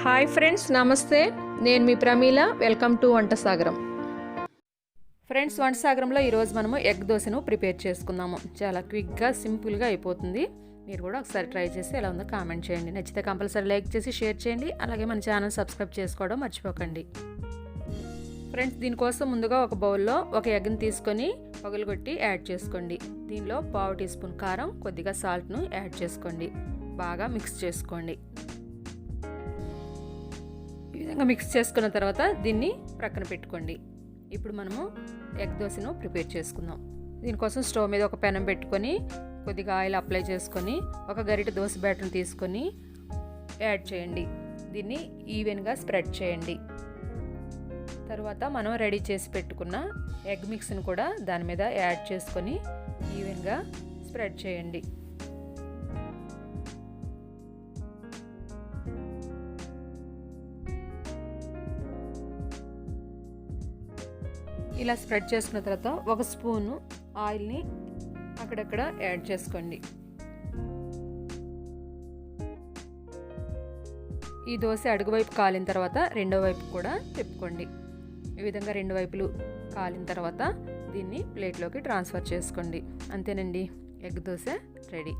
Hi friends, నమస్తే. నేను మీ Pramila. Welcome to Vantasagaram. Friends, వంటసాగరంలో ఈరోజు మనము ఎగ్ దోశను ప్రిపేర్ చేసుకుందాము. చాలా క్విక్గా, సింపుల్గా అయిపోతుంది. మీరు కూడా ఒకసారి ట్రై చేసి ఎలా ఉందో కామెంట్ చేయండి. నచ్చితే కంపల్సరీ లైక్ చేసి షేర్ చేయండి. అలాగే మన ఛానల్ సబ్స్క్రైబ్ చేసుకోవడం మర్చిపోకండి. ఫ్రెండ్స్, దీనికోసం ముందుగా ఒక బౌల్లో ఒక ఎగ్ని తీసుకొని పగులుగొట్టి యాడ్ చేసుకోండి. దీనిలో 1/2 టీ స్పూన్ కారం, కొద్దిగా సాల్ట్ను యాడ్ చేసుకోండి. బాగా మిక్స్ చేసుకోండి. ఈ విధంగా మిక్స్ చేసుకున్న తర్వాత దీన్ని ప్రక్కన పెట్టుకోండి. ఇప్పుడు మనము ఎగ్ దోశను ప్రిపేర్ చేసుకుందాం. దీనికోసం స్టవ్ మీద ఒక పెనం పెట్టుకొని కొద్దిగా ఆయిల్ అప్లై చేసుకొని ఒక గరిటె దోశ బ్యాటర్ని తీసుకొని యాడ్ చేయండి. దీన్ని ఈవెన్గా స్ప్రెడ్ చేయండి. తర్వాత మనం రెడీ చేసి పెట్టుకున్న ఎగ్ మిక్స్ని కూడా దాని మీద యాడ్ చేసుకొని ఈవెన్గా స్ప్రెడ్ చేయండి. ఇలా స్ప్రెడ్ చేసుకున్న తర్వాత ఒక స్పూను ఆయిల్ని అక్కడక్కడ యాడ్ చేసుకోండి. ఈ దోశ అడుగు వైపు కాలిన తర్వాత రెండో వైపు కూడా తిప్పుకోండి. ఈ విధంగా రెండు వైపులు కాలిన తర్వాత దీన్ని ప్లేట్లోకి ట్రాన్స్ఫర్ చేసుకోండి. అంతేనండి, ఎగ్ దోశ రెడీ.